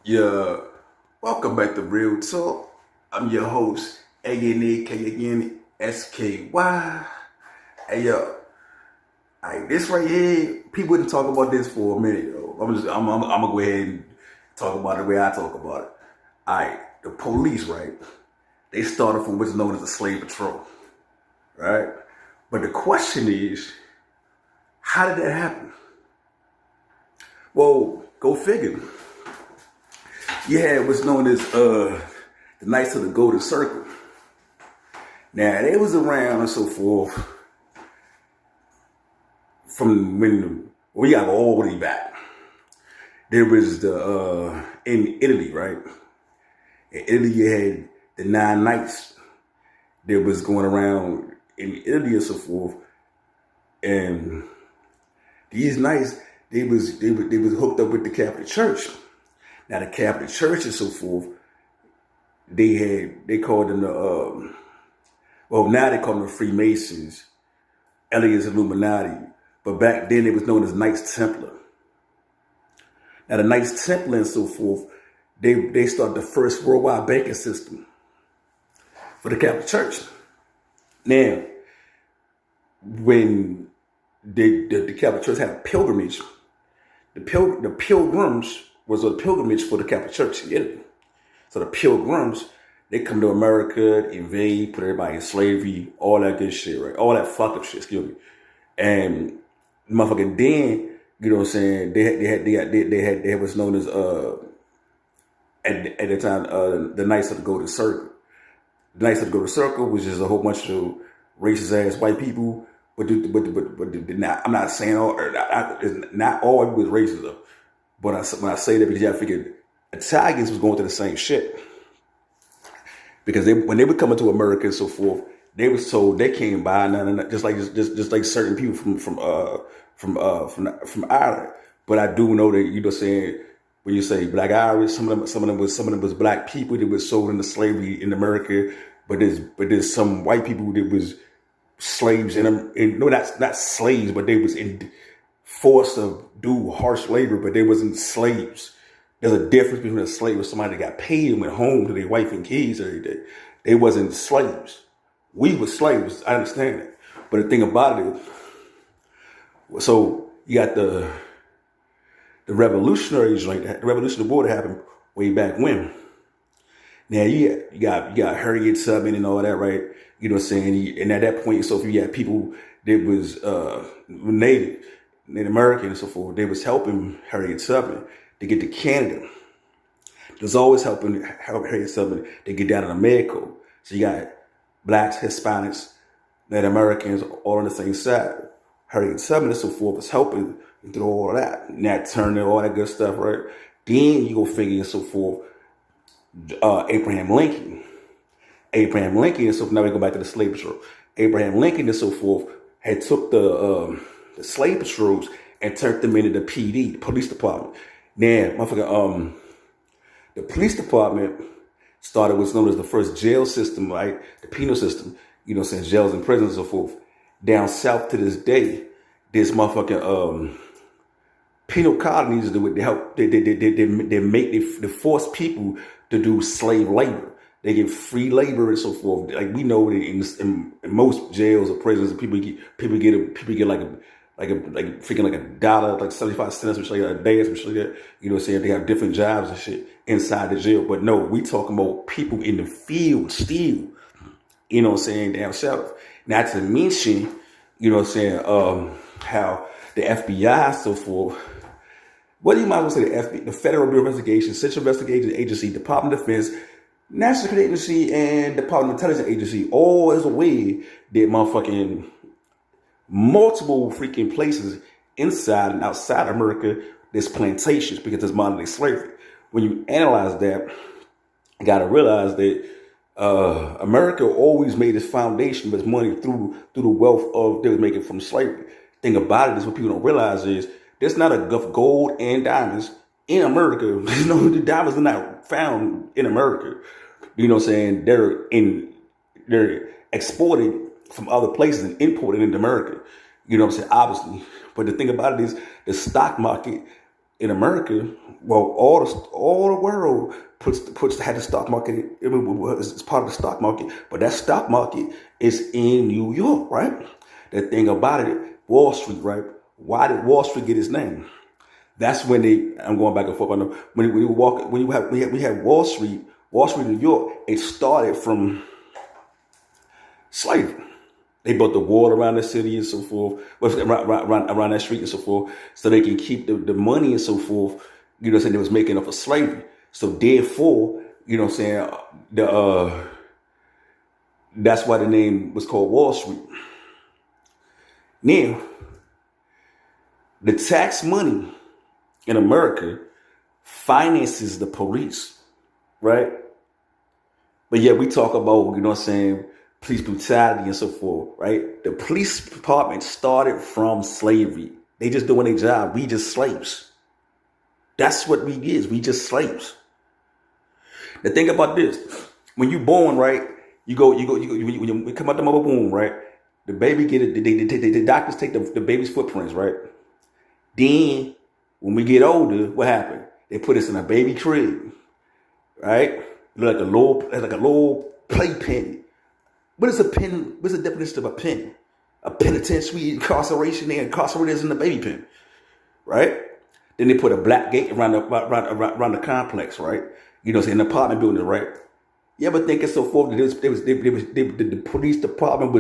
Yeah, welcome back to Real Talk. I'm your host, ANAKANSKY. Hey yo, this right here, people didn't talk about this for a minute though. I'm gonna go ahead and talk about it the way I talk about it. The police, right? They started from what's known as the slave patrol, right? But the question is, how did that happen? Well, go figure. You had what's known as the Knights of the Golden Circle. Now they was around and so forth from when we got all the way back. There was the in Italy, right? In Italy, you had the nine knights that was going around in Italy and so forth, and these knights they was hooked up with the Catholic Church. Now the Catholic Church and so forth, they called them the well, now they call them the Freemasons, alias Illuminati, but back then it was known as Knights Templar. Now the Knights Templar and so forth, they started the first worldwide banking system for the Catholic Church. Now, when the Catholic Church had a pilgrimage, the pilgrims was a pilgrimage for the Catholic Church in Italy. So the pilgrims, they come to America, invade, put everybody in slavery, all that good shit, right? All that fucked up shit, excuse me. And motherfucking then, you know what I'm saying, they had what's known as at the time the Knights of the Golden Circle. The Knights of the Golden Circle was just a whole bunch of racist ass white people, but I'm not saying not all was racism. But when I say that, because I figured Italians was going through the same shit. Because when they would come into America and so forth, they was told they came by just like certain people from Ireland. But I do know that, you know, saying when you say Black Irish, some of them was black people that was sold into slavery in America. But there's some white people that was slaves no, not slaves, but they was forced to do harsh labor, but they wasn't slaves. There's a difference between a slave and somebody that got paid and went home to their wife and kids every day. They wasn't slaves. We were slaves. I understand that. But the thing about it is, so you got the revolutionaries, like the Revolutionary War that happened way back when. Now you got Harriet Tubman and all that, right? You know what I'm saying? And at that point, so if you had people that was Native American and so forth, they was helping Harriet Tubman to get to Canada. There's always helping Harriet Tubman to get down to Mexico. So you got blacks, Hispanics, Native Americans all on the same side. Harriet Tubman and so forth was helping through all of that. Nat Turner, all that good stuff, right? Then you go figure and so forth. Abraham Lincoln and so forth. Now we go back to the slave patrol. Abraham Lincoln and so forth had took the slave patrols and turned them into the PD, the police department. Now, motherfucker, the police department started what's known as the first jail system, right? The penal system, you know what I'm saying, jails and prisons and so forth. Down south to this day, this motherfucking penal colonies they help they force people to do slave labor. They get free labor and so forth. Like we know that in most jails or prisons, people get like freaking like $1, like 75 cents, or like a day, or something like that. You know what I'm saying? They have different jobs and shit inside the jail. But no, we talking about people in the field still. You know what I'm saying? Down south. Not to mention, you know what I'm saying? How the FBI and so forth. What do you might as well say? The FBI, the Federal Bureau of Investigation, Central Investigation Agency, Department of Defense, National Security Agency, and Department of Intelligence Agency, all as a way that motherfucking multiple freaking places inside and outside America, there's plantations because there's modern day slavery. When you analyze that, you got to realize that America always made its foundation of its money through the wealth of they was making from slavery. Thing about it is what people don't realize is there's not enough gold and diamonds in America. You know, the diamonds are not found in America. You know what I'm saying? They're exported from other places and imported into America. You know what I'm saying? Obviously. But the thing about it is the stock market in America, well, all the world puts had the stock market. It's part of the stock market, but that stock market is in New York, right? The thing about it, Wall Street, right? Why did Wall Street get its name? That's when I'm going back and forth. I know we have Wall Street, New York. It started from slavery. They built the wall around the city and so forth, around that street and so forth, so they can keep the money and so forth. You know what I'm saying? They was making up for slavery. So therefore, you know what I'm saying, that's why the name was called Wall Street. Now, the tax money in America finances the police, right? But yeah, we talk about, you know what I'm saying, police brutality and so forth, right? The police department started from slavery. They just doing their job. We just slaves. That's what we is. We just slaves. The thing about this, when you born, right, you when you come out the mother womb, right, the baby get it, the doctors take the baby's footprints, right? Then when we get older, what happened? They put us in a baby crib, right? Like a little playpen. What is a pen? What's the definition of a pen? A penitentiary incarceration. They incarcerated us in the baby pen, right? Then they put a black gate around the complex, right? You know, in the apartment building, right? You ever think it's so forth that the police department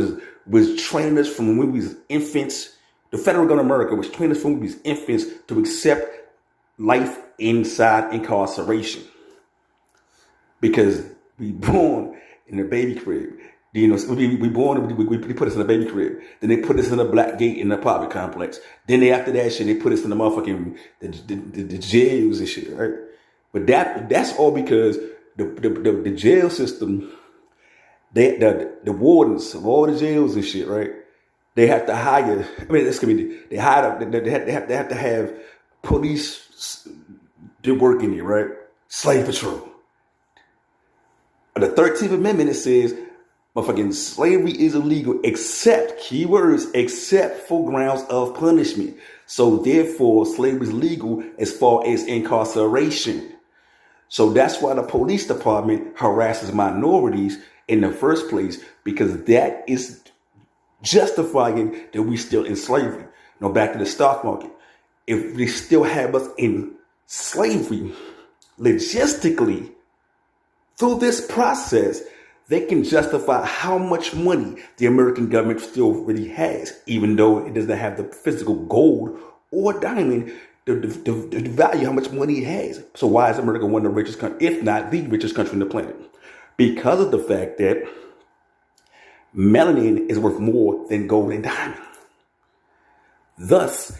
was training us from when we was infants. The federal government of America was training us from when we was infants to accept life inside incarceration, because we born in a baby crib. You know, we born, we put us in a baby crib. Then they put us in a black gate in the apartment complex. Then after that shit, they put us in the motherfucking the jails and shit, right? But that's all because the jail system, the wardens of all the jails and shit, right? They have to hire. I mean, this community. They have to have police to work in it, right? Slave patrol. The 13th Amendment, it says, motherfucking slavery is illegal except, keywords, except for grounds of punishment. So therefore, slavery is legal as far as incarceration. So that's why the police department harasses minorities in the first place, because that is justifying that we still in slavery. Now back to the stock market. If they still have us in slavery, logistically, through this process, they can justify how much money the American government still really has, even though it doesn't have the physical gold or diamond, the value, how much money it has. So why is America one of the richest countries, if not the richest country on the planet? Because of the fact that melanin is worth more than gold and diamond. Thus,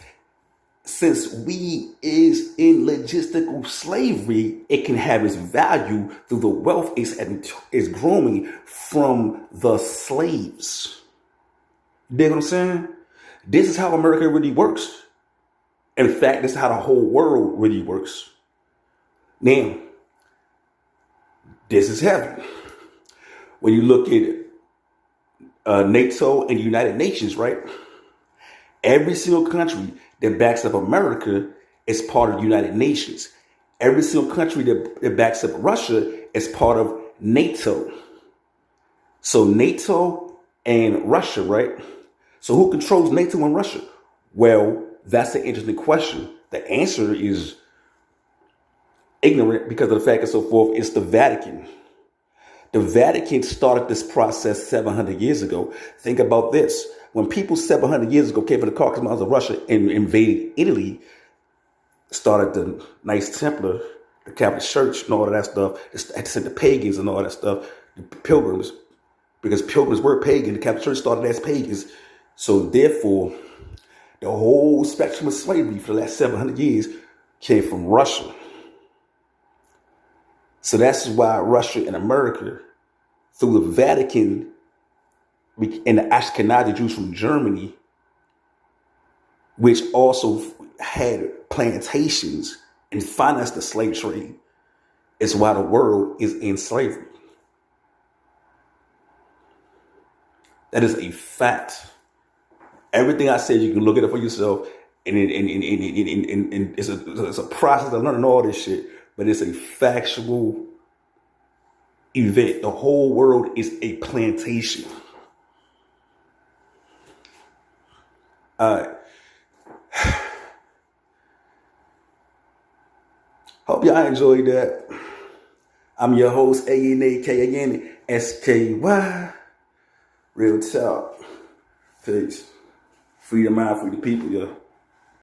since we is in logistical slavery, it can have its value through the wealth is growing from the slaves. You dig what I'm saying? This is how America really works. In fact, this is how the whole world really works. Now, this is heavy. When you look at NATO and the United Nations, right? Every single country that backs up America is part of the United Nations. Every single country that backs up Russia is part of NATO. So NATO and Russia, right? So who controls NATO and Russia? Well, that's an interesting question. The answer is ignorant because of the fact and so forth. It's the Vatican. The Vatican started this process 700 years ago. Think about this. When people 700 years ago came from the Caucasus Mountains of Russia and invaded Italy, started the Knights Templar, the Catholic Church and all of that stuff, had to send the pagans and all that stuff, the pilgrims, because pilgrims were pagan. The Catholic Church started as pagans. So therefore, the whole spectrum of slavery for the last 700 years came from Russia. So that's why Russia and America, through the Vatican and the Ashkenazi Jews from Germany, which also had plantations and financed the slave trade, is why the world is in slavery. That is a fact. Everything I said, you can look it up for yourself. and it's a process of learning all this shit, but it's a factual event. The whole world is a plantation. Hope y'all enjoyed that. I'm your host, A-N-A-K, again, S-K-Y. Real talk. Peace. Free the mind, free the people, yo.